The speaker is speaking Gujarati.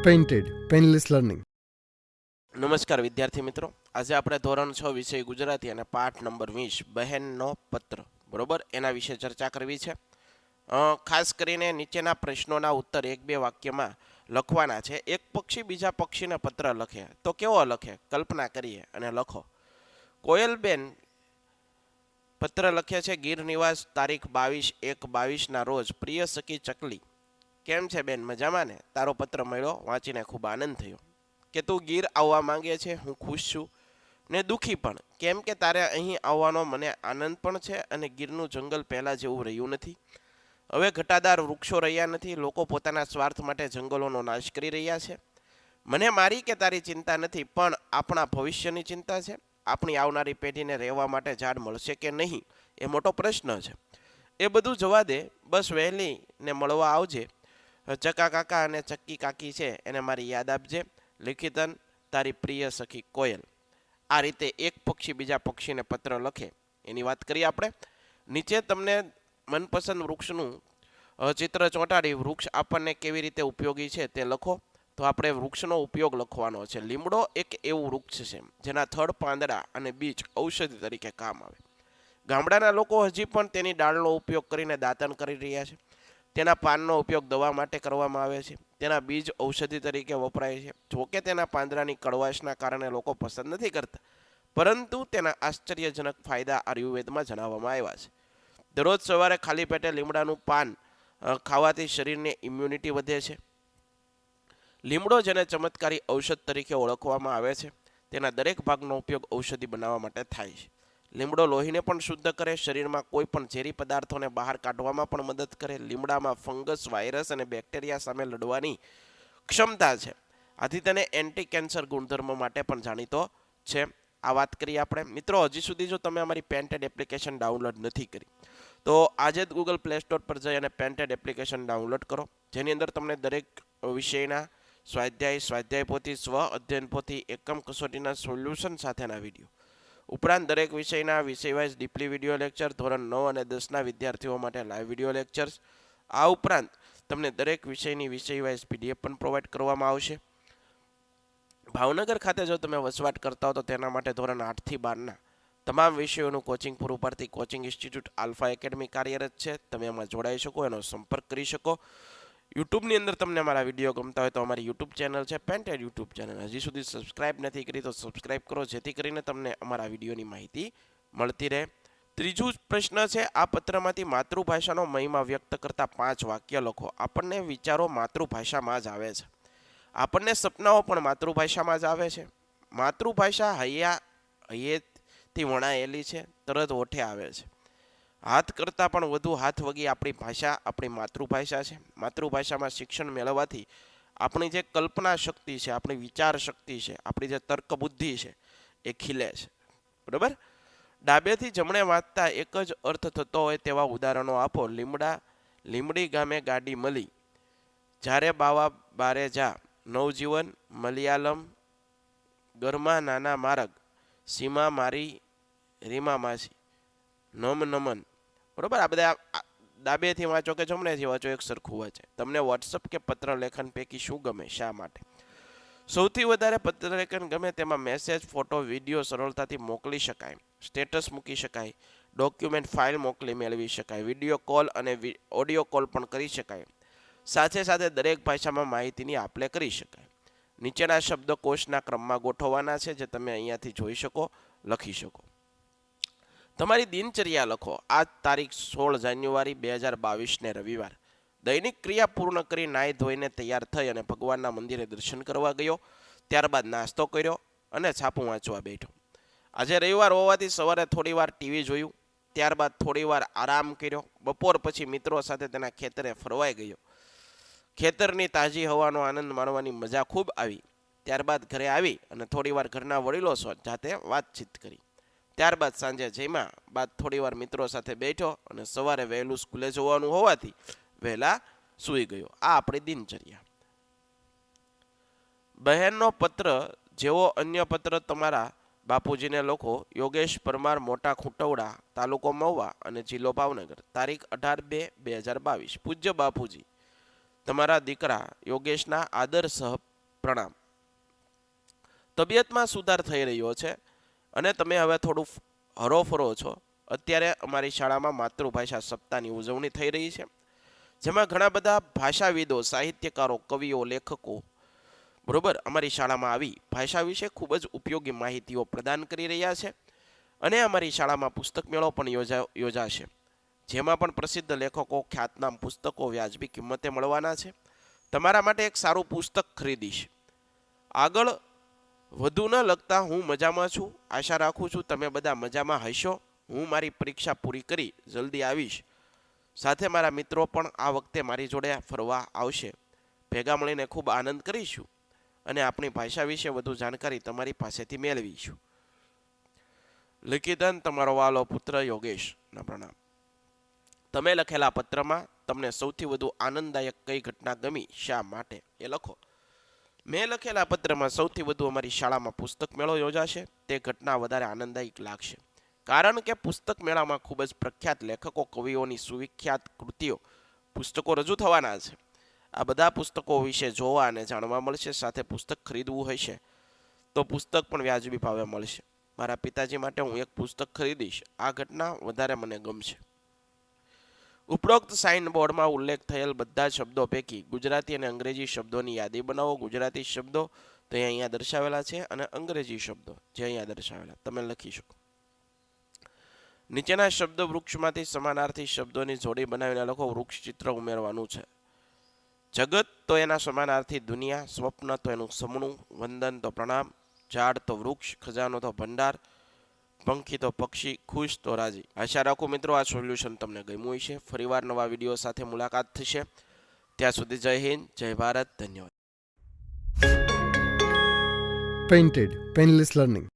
Painted painless learning. નમસ્કાર વિદ્યાર્થી મિત્રો, આજે આપણે ધોરણ 6 વિષય ગુજરાતી અને પાઠ નંબર 20 બહેનનો પત્ર બરોબર એના વિશે ચર્ચા કરવી છે. ખાસ કરીને નીચેના પ્રશ્નોના ઉત્તર એક બે વાક્યમાં લખવાના છે. એક પક્ષી બીજા પક્ષીને પત્ર લખે તો કેવો લખે, કલ્પના કરીએ અને લખો. કોયલબેન પત્ર લખે છે, ગીર નિવાસ, તારીખ 22/1/22 રોજ. પ્રિય સખી ચકલી, કેમ છે બેન, મજામાં ને? તારો પત્ર મળ્યો, વાંચીને ખૂબ આનંદ થયો કે તું ગીર આવવા માંગે છે. હું ખુશ છું ને દુઃખી પણ, કેમ કે તારે અહીં આવવાનો મને આનંદ પણ છે અને ગીરનું જંગલ પહેલાં જેવું રહ્યું નથી. હવે ઘટાદાર વૃક્ષો રહ્યા નથી. લોકો પોતાના સ્વાર્થ માટે જંગલોનો નાશ કરી રહ્યા છે. મને મારી કે તારી ચિંતા નથી, પણ આપણા ભવિષ્યની ચિંતા છે. આપણી આવનારી પેઢીને રહેવા માટે ઝાડ મળશે કે નહીં એ મોટો પ્રશ્ન છે. એ બધું જવા દે, બસ વહેલી ને મળવા આવજે. ચકા કાકા અને ચક્કી કાકી છે એને મારી યાદ આપજે. લિખિતન, તારી પ્રિય સખી કોયલ. આ રીતે એક પક્ષી બીજા પક્ષીને પત્ર લખે એની વાત કરીએ આપણે. નીચે તમને મનપસંદ વૃક્ષનું ચિત્ર ચોંટાડી વૃક્ષ આપણને કેવી રીતે ઉપયોગી છે તે લખો. તો આપણે વૃક્ષનો ઉપયોગ લખવાનો છે. લીમડો એક એવું વૃક્ષ છે જેના થડ, પાંદડા અને બીજ ઔષધિ તરીકે કામ આવે. ગામડાના લોકો હજી પણ તેની ડાળનો ઉપયોગ કરીને દાંતણ કરી રહ્યા છે. તેના પાનનો ઉપયોગ દવા માટે કરવામાં આવે છે. તેના બીજ ઔષધિ તરીકે વપરાય છે. જોકે તેના પાંદડાની કડવાશના કારણે લોકો પસંદ નથી કરતા, પરંતુ તેના આશ્ચર્યજનક ફાયદા આયુર્વેદમાં જણાવવામાં આવ્યા છે. દરરોજ સવારે ખાલી પેટે લીમડાનું પાન ખાવાથી શરીરની ઇમ્યુનિટી વધે છે. લીમડો, જેને ચમત્કારી ઔષધ તરીકે ઓળખવામાં આવે છે, તેના દરેક ભાગનો ઉપયોગ ઔષધિ બનાવવા માટે થાય છે. લીમડો લોહીને પણ શુદ્ધ કરે, શરીરમાં કોઈ પણ ઝેરી પદાર્થોને બહાર કાઢવામાં પણ મદદ કરે. લીમડામાં ફંગસ, વાયરસ અને બેક્ટેરિયા સામે લડવાની ક્ષમતા છે. આથી તેને એન્ટી કેન્સર ગુણધર્મો માટે પણ જાણીતો છે. આ વાત કરીએ આપણે. મિત્રો, હજી સુધી જો તમે અમારી પેન્ટેડ એપ્લિકેશન ડાઉનલોડ નથી કરી તો આજે જ ગૂગલ પ્લે સ્ટોર પર જઈ અને પેન્ટેડ એપ્લિકેશન ડાઉનલોડ કરો, જેની અંદર તમને દરેક વિષયના સ્વાધ્યાય પોથી, સ્વ અધ્યયન પોથી, એકમ કસોટીના સોલ્યુશન સાથેના વિડીયો ઉપરાંત દરેક વિષયના વિષય વાઇઝ ડીપલી વિડીયો લેક્ચર, ધોરણ 9 અને 10ના વિદ્યાર્થીઓ માટે લાઈવ વિડીયો લેક્ચર્સ. આ ઉપરાંત તમને દરેક વિષયની વિષય વાઇઝ પીડીએફ પણ પ્રોવાઈડ કરવામાં આવશે. ભાવનગર ખાતે જો તમે વસવાટ કરતા હો તો તેના માટે ધોરણ 8 થી 12ના તમામ વિષયોનું કોચિંગ પૂરું પાડતી કોચિંગ ઇન્સ્ટિટ્યૂટ આલ્ફા એકેડમી કાર્યરત છે. તમે એમાં જોડાઈ શકો, એનો સંપર્ક કરી શકો. યુટ્યુબની અંદર તમને અમારા વિડીયો ગમતા હોય તો અમારી યુટ્યુબ ચેનલ છે પેન્ટેડ યુટ્યુબ ચેનલ. હજી સુધી સબસ્ક્રાઇબ નથી કરી તો સબસ્ક્રાઇબ કરો, જેથી કરીને તમને અમારા વિડીયોની માહિતી મળતી રહે. ત્રીજો પ્રશ્ન છે, આ પત્રમાંથી માતૃભાષાનો મહિમા વ્યક્ત કરતા 5 વાક્ય લખો. આપણને વિચારો માતૃભાષામાં જ આવે છે. આપણને સપનાઓ પણ માતૃભાષામાં જ આવે છે. માતૃભાષા હૈયેથી વણાયેલી છે, તરત ઓઠે આવે છે. હાથ કરતાં પણ વધુ હાથ વગી આપણી ભાષા આપણી માતૃભાષા છે. માતૃભાષામાં શિક્ષણ મેળવવાથી આપણી જે કલ્પના શક્તિ છે, આપણી વિચાર શક્તિ છે, આપણી જે તર્ક બુદ્ધિ છે એ ખીલે છે. બરાબર? ડાબેથી જમણે વાંચતા એક જ અર્થ થતો હોય તેવા ઉદાહરણો આપો. લીમડી ગામે ગાડી મળી, જ્યારે બાવા બારે જા, નવજીવન, મલયાલમ, ગરમા નાના માર્ગ, સીમા મારી, રીમા માસી, નમન. બરોબર? આ બધા ડાબેથી વાંચો કે જમણેથી વાંચો એક સરખું વાંચે. તમને વોટ્સઅપ કે પત્ર લેખન પૈકી શું ગમે, શા માટે? સૌથી વધારે પત્ર લેખન ગમે. તેમાં મેસેજ, ફોટો, વિડીયો સરળતાથી મોકલી શકાય, સ્ટેટસ મૂકી શકાય, ડોક્યુમેન્ટ ફાઇલ મોકલી મેળવી શકાય, વિડીયો કોલ અને ઓડિયો કોલ પણ કરી શકાય. સાથે સાથે દરેક ભાષામાં માહિતીની આપ-લે કરી શકાય. નીચેના શબ્દકોશના ક્રમમાં ગોઠવવાના છે, જે તમે અહીંયાથી જોઈ શકો, લખી શકો. તમારી દિનચર્યા લખો. આજ તારીખ 16 જાન્યુઆરી 2022 રવિવાર. દૈનિક ક્રિયા પૂર્ણ કરી નાહી ધોઈને તૈયાર થઈ અને ભગવાનના મંદિરે દર્શન કરવા ગયો. ત્યારબાદ નાસ્તો કર્યો અને છાપું વાંચવા બેઠો. આજે રવિવાર હોવાથી સવારે થોડીવાર ટીવી જોયું. ત્યારબાદ થોડીવાર આરામ કર્યો. બપોર પછી મિત્રો સાથે તેના ખેતરે ફરવાઈ ગયો. ખેતરની તાજી હવાનો આનંદ માણવાની મજા ખૂબ આવી. ત્યારબાદ ઘરે આવી અને થોડીવાર ઘરના વડીલો સાથે વાતચીત કરી. ત્યારબાદ સાંજે જમ્યા બાદ થોડીવાર મિત્રો સાથે બેઠો અને સવારે વહેલું સ્કૂલે જવાનું હોવાથી વહેલા સૂઈ ગયો. આ આપણી દિનચર્યા. બહેનનો પત્ર જેવો અન્ય પત્ર તમારા બાપુજીને લખો. યોગેશ પરમાર, મોટા ખૂંટવડા, તાલુકો મહુવા અને જિલ્લો ભાવનગર. તારીખ 18/2/2022. પૂજ્ય બાપુજી, તમારા દીકરા યોગેશના આદરસહ પ્રણામ. તબિયતમાં સુધાર થઈ રહ્યો છે અને તમે હવે થોડું હરોફરો છો. અત્યારે અમારી શાળામાં માતૃભાષા સપ્તાહની ઉજવણી થઈ રહી છે, જેમાં ઘણા બધા ભાષાવિદો, સાહિત્યકારો, કવિઓ, લેખકો બરોબર અમારી શાળામાં આવી ભાષા વિશે ખૂબ જ ઉપયોગી માહિતીઓ પ્રદાન કરી રહ્યા છે. અને અમારી શાળામાં પુસ્તક મેળો પણ યોજાશે, જેમાં પણ પ્રસિદ્ધ લેખકો, ખ્યાતનામ પુસ્તકો વ્યાજબી કિંમતે મળવાના છે. તમારા માટે એક સારું પુસ્તક ખરીદીશ. આગળ વધુ ન લગતા હું મજામાં છું. આશા રાખું છું તમે બધા મજામાં હશો. હું મારી પરીક્ષા પૂરી કરી જલ્દી આવીશ. સાથે મારા મિત્રો પણ આ વખતે મારી જોડે ફરવા આવશે. ભેગા મળીને ખૂબ આનંદ કરીશું અને આપણી ભાષા વિશે વધુ જાણકારી તમારી પાસેથી મેળવીશું. લિખિતન તમારો વાલો પુત્ર યોગેશના પ્રણામ. તમે લખેલા પત્રમાં તમને સૌથી વધુ આનંદદાયક કઈ ઘટના ગમી, શા માટે, એ લખો. મેં લખેલા પત્રમાં સૌથી વધુ અમારી શાળામાં પુસ્તક મેળો યોજાશે તે ઘટના વધારે આનંદદાયક લાગશે, કારણ કે પુસ્તક મેળામાં ખૂબ જ પ્રખ્યાત લેખકો, કવિઓની સુવિખ્યાત કૃતિઓ, પુસ્તકો રજૂ થવાના છે. આ બધા પુસ્તકો વિશે જોવા અને જાણવા મળશે. સાથે પુસ્તક ખરીદવું હશે તો પુસ્તક પણ વ્યાજબી ભાવે મળશે. મારા પિતાજી માટે હું એક પુસ્તક ખરીદીશ. આ ઘટના વધારે મને ગમશે. ઉપરોક્ત સાઇન બોર્ડમાં ઉલ્લેખ થયેલ બધા શબ્દો પૈકી ગુજરાતી અને અંગ્રેજી શબ્દોની યાદી બનાવો. ગુજરાતી શબ્દો તો અહીંયા દર્શાવેલા છે અને અંગ્રેજી શબ્દો જે અહીંયા દર્શાવેલા તમે લખી શકો. નીચેના શબ્દ વૃક્ષમાંથી સમાનાર્થી શબ્દોની જોડી બનાવીને લખો. વૃક્ષ ચિત્ર ઉમેરવાનું છે. જગત તો એના સમાનાર્થી દુનિયા, સ્વપ્ન તો એનું સમણું, વંદન તો પ્રણામ, ઝાડ તો વૃક્ષ, ખજાનો તો ભંડાર, પંખી તો પક્ષી, ખુશ તો રાજી. આશા રાખું મિત્રો આ સોલ્યુશન તમને ગમ્યું હશે. ફરીવાર નવા વિડીયો સાથે મુલાકાત થશે. ત્યાં સુધી જય હિન્દ, જય ભારત, ધન્યવાદ. Painted Painless Learning.